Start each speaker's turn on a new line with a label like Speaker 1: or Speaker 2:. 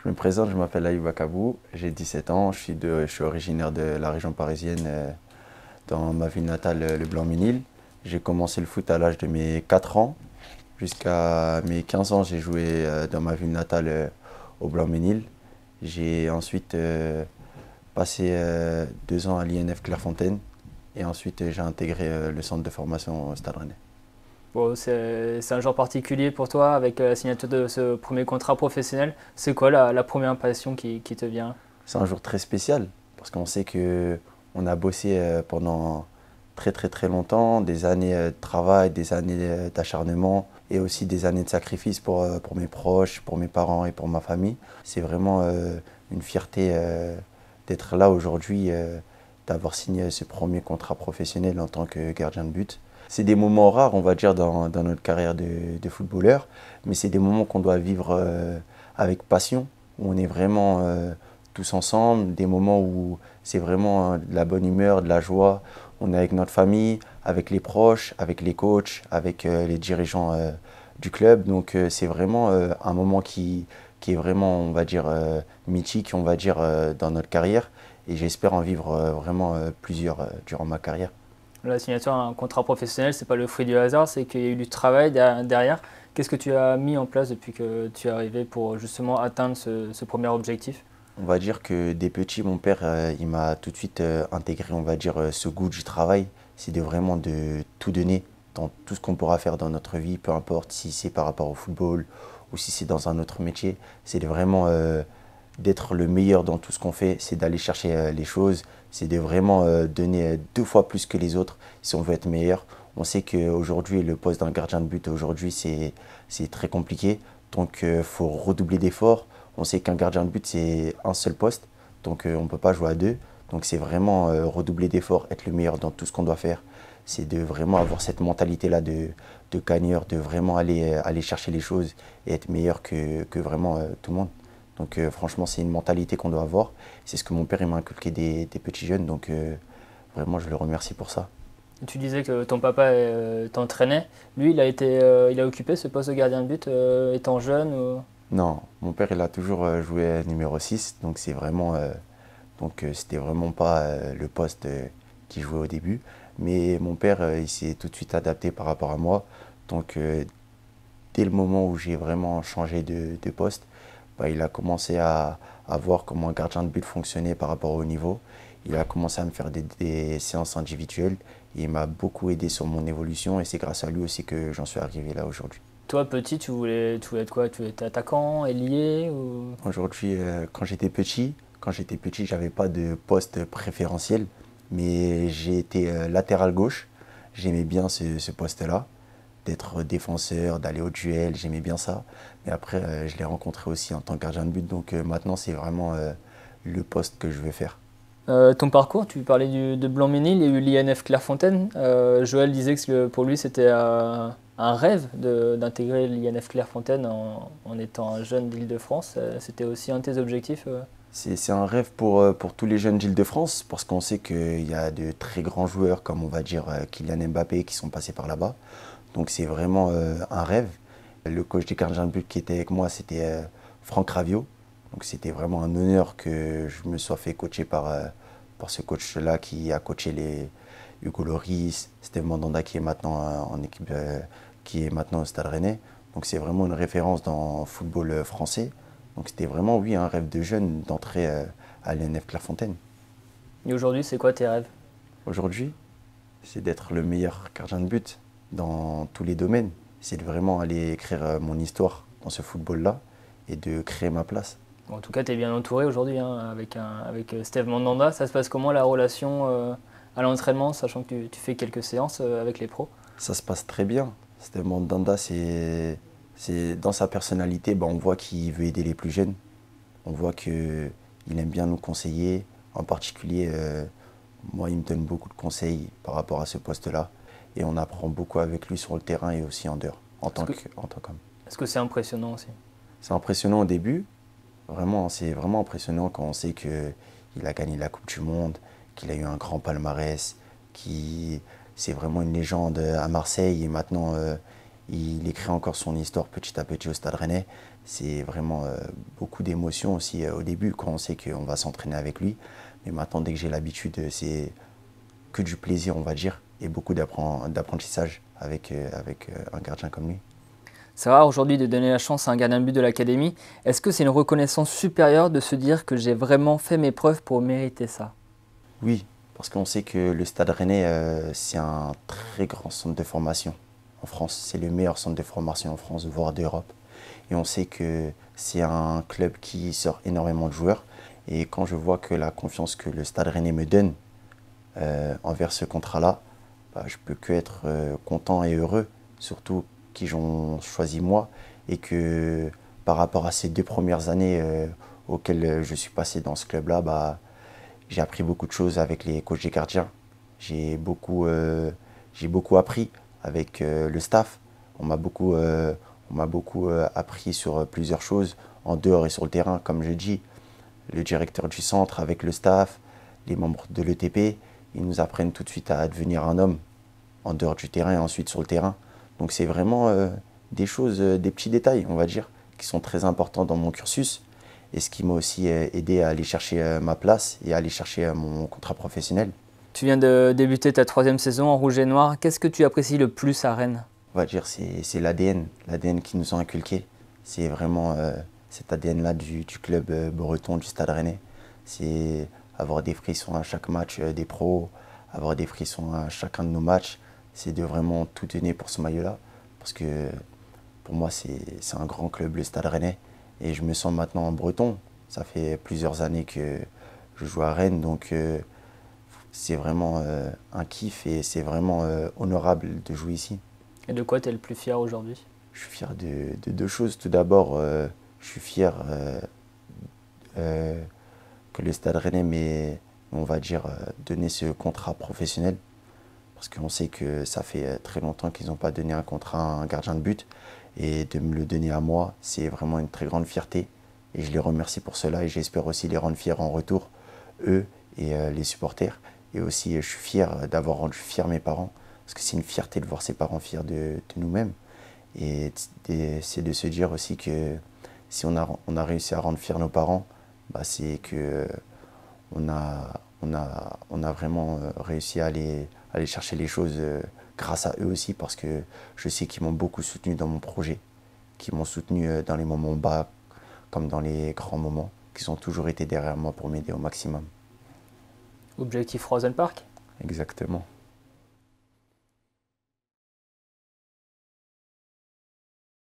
Speaker 1: Je me présente, je m'appelle Ayoub Akabou, j'ai 17 ans, je suis originaire de la région parisienne, dans ma ville natale, le Blanc-Ménil. J'ai commencé le foot à l'âge de mes 4 ans. Jusqu'à mes 15 ans, j'ai joué dans ma ville natale au Blanc-Ménil. J'ai ensuite passé 2 ans à l'INF Clairefontaine et ensuite j'ai intégré le centre de formation au Stade Rennais.
Speaker 2: Bon, c'est un genre particulier pour toi avec la signature de ce premier contrat professionnel. C'est quoi la première impression qui te vient?
Speaker 1: C'est un jour très spécial parce qu'on sait que on a bossé pendant très très très longtemps, des années de travail, des années d'acharnement et aussi des années de sacrifice pour mes proches, pour mes parents et pour ma famille. C'est vraiment une fierté d'être là aujourd'hui, d'avoir signé ce premier contrat professionnel en tant que gardien de but. C'est des moments rares, on va dire, dans notre carrière de footballeur, mais c'est des moments qu'on doit vivre avec passion, où on est vraiment tous ensemble, des moments où c'est vraiment de la bonne humeur, de la joie. On est avec notre famille, avec les proches, avec les coachs, avec les dirigeants du club. Donc c'est vraiment un moment qui est vraiment, on va dire, mythique, on va dire, dans notre carrière. Et j'espère en vivre vraiment plusieurs durant ma carrière.
Speaker 2: La signature d'un contrat professionnel, c'est pas le fruit du hasard, c'est qu'il y a eu du travail derrière. Qu'est-ce que tu as mis en place depuis que tu es arrivé pour justement atteindre ce premier objectif?
Speaker 1: On va dire que dès petit, mon père, il m'a tout de suite intégré, on va dire, ce goût du travail. C'est de vraiment de tout donner dans tout ce qu'on pourra faire dans notre vie, peu importe si c'est par rapport au football ou si c'est dans un autre métier. C'est de vraiment d'être le meilleur dans tout ce qu'on fait, c'est d'aller chercher les choses, c'est de vraiment donner 2 fois plus que les autres si on veut être meilleur. On sait qu'aujourd'hui, le poste d'un gardien de but, aujourd'hui, c'est très compliqué. Donc, il faut redoubler d'efforts. On sait qu'un gardien de but, c'est un seul poste. Donc, on ne peut pas jouer à deux. Donc, c'est vraiment redoubler d'efforts, être le meilleur dans tout ce qu'on doit faire. C'est de vraiment avoir cette mentalité-là de gagneur, de vraiment aller chercher les choses et être meilleur que vraiment tout le monde. Donc franchement, c'est une mentalité qu'on doit avoir. C'est ce que mon père il m'a inculqué des petits jeunes. Donc vraiment, je le remercie pour ça.
Speaker 2: Tu disais que ton papa t'entraînait. Lui, il a occupé ce poste de gardien de but étant jeune
Speaker 1: Non, mon père il a toujours joué numéro 6. Donc c'était vraiment pas le poste qu'il jouait au début. Mais mon père, il s'est tout de suite adapté par rapport à moi. Donc dès le moment où j'ai vraiment changé de poste, bah, il a commencé à voir comment un gardien de but fonctionnait par rapport au niveau. Il a commencé à me faire des séances individuelles. Et il m'a beaucoup aidé sur mon évolution et c'est grâce à lui aussi que j'en suis arrivé là aujourd'hui.
Speaker 2: toi, petit, tu voulais être quoi? Tu voulais être attaquant, ailier ou...
Speaker 1: Aujourd'hui, quand j'étais petit, j'avais pas de poste préférentiel, mais j'ai été latéral gauche. J'aimais bien ce poste-là, d'être défenseur, d'aller au duel, j'aimais bien ça. Mais après, je l'ai rencontré aussi en tant que gardien de but, donc maintenant, c'est vraiment le poste que je veux faire.
Speaker 2: Ton parcours, tu parlais de Blanc-Ménil, il y a eu l'INF Clairefontaine. Joël disait que pour lui c'était un rêve d'intégrer l'INF Clairefontaine en étant un jeune d'Île-de-France. C'était aussi un de tes objectifs
Speaker 1: C'est un rêve pour tous les jeunes d'Île-de-France, parce qu'on sait qu'il y a de très grands joueurs, comme on va dire Kylian Mbappé, qui sont passés par là-bas. Donc c'est vraiment un rêve. Le coach des gardiens de but qui était avec moi, c'était Franck Raviot. Donc c'était vraiment un honneur que je me sois fait coacher par ce coach-là qui a coaché les Hugo Lloris, Steve Mandanda qui est maintenant en équipe, qui est maintenant au Stade Rennais. Donc c'est vraiment une référence dans le football français. Donc c'était vraiment, oui, un rêve de jeune d'entrer à l'NF Clairefontaine.
Speaker 2: et aujourd'hui, c'est quoi tes rêves?
Speaker 1: Aujourd'hui, c'est d'être le meilleur gardien de but dans tous les domaines. C'est de vraiment aller écrire mon histoire dans ce football-là et de créer ma place.
Speaker 2: Bon, en tout cas, tu es bien entouré aujourd'hui hein, avec Steve Mandanda. Ça se passe comment la relation à l'entraînement, sachant que tu fais quelques séances avec les pros?
Speaker 1: Ça se passe très bien. Steve Mandanda, dans sa personnalité, bah, on voit qu'il veut aider les plus jeunes. On voit qu'il aime bien nous conseiller. En particulier, moi, il me donne beaucoup de conseils par rapport à ce poste-là. Et on apprend beaucoup avec lui sur le terrain et aussi en dehors, en tant qu'homme.
Speaker 2: Est-ce que c'est impressionnant aussi?
Speaker 1: C'est impressionnant au début. Vraiment, c'est vraiment impressionnant quand on sait qu'il a gagné la Coupe du Monde, qu'il a eu un grand palmarès, c'est vraiment une légende à Marseille et maintenant il écrit encore son histoire petit à petit au Stade Rennais. c'est vraiment beaucoup d'émotions aussi au début quand on sait qu'on va s'entraîner avec lui. Mais maintenant, dès que j'ai l'habitude, c'est que du plaisir, on va dire, et beaucoup d'apprentissage avec un gardien comme lui.
Speaker 2: C'est rare aujourd'hui de donner la chance à un gardien de but de l'académie. Est-ce que c'est une reconnaissance supérieure de se dire que j'ai vraiment fait mes preuves pour mériter ça?
Speaker 1: Oui, parce qu'on sait que le Stade Rennais, c'est un très grand centre de formation en France. C'est le meilleur centre de formation en France, voire d'Europe. Et on sait que c'est un club qui sort énormément de joueurs. Et quand je vois que la confiance que le Stade Rennais me donne envers ce contrat-là, bah, je peux que être content et heureux, surtout qu'ils ont choisi moi et que par rapport à ces 2 premières années auxquelles je suis passé dans ce club-là, bah, j'ai appris beaucoup de choses avec les coachs des gardiens. J'ai beaucoup appris avec le staff. On m'a beaucoup appris sur plusieurs choses, en dehors et sur le terrain, comme je dis. Le directeur du centre avec le staff, les membres de l'ETP, ils nous apprennent tout de suite à devenir un homme en dehors du terrain et ensuite sur le terrain. Donc c'est vraiment des choses, des petits détails, on va dire, qui sont très importants dans mon cursus et ce qui m'a aussi aidé à aller chercher ma place et à aller chercher mon contrat professionnel.
Speaker 2: Tu viens de débuter ta 3e saison en rouge et noir. Qu'est-ce que tu apprécies le plus à Rennes?
Speaker 1: On va dire c'est l'ADN qui nous ont inculqué. C'est vraiment cet ADN-là du club breton, du Stade Rennais. C'est avoir des frissons à chaque match des pros, avoir des frissons à chacun de nos matchs. C'est de vraiment tout donner pour ce maillot-là. Parce que pour moi, c'est un grand club, le Stade Rennais. Et je me sens maintenant breton. Ça fait plusieurs années que je joue à Rennes. Donc c'est vraiment un kiff et c'est vraiment honorable de jouer ici.
Speaker 2: Et de quoi tu es le plus fier aujourd'hui?
Speaker 1: Je suis fier de deux choses. Tout d'abord, je suis fier que le Stade Rennais m'ait, on va dire, donné ce contrat professionnel. Parce qu'on sait que ça fait très longtemps qu'ils n'ont pas donné un contrat à un gardien de but. Et de me le donner à moi, c'est vraiment une très grande fierté. Et je les remercie pour cela et j'espère aussi les rendre fiers en retour, eux et les supporters. Et aussi, je suis fier d'avoir rendu fiers mes parents. Parce que c'est une fierté de voir ses parents fiers de nous-mêmes. Et c'est de se dire aussi que si on a réussi à rendre fiers nos parents, bah c'est que on a vraiment réussi à aller chercher les choses grâce à eux aussi, parce que je sais qu'ils m'ont beaucoup soutenu dans mon projet, qu'ils m'ont soutenu dans les moments bas comme dans les grands moments, qu'ils ont toujours été derrière moi pour m'aider au maximum.
Speaker 2: Objectif Rosen Park?
Speaker 1: Exactement.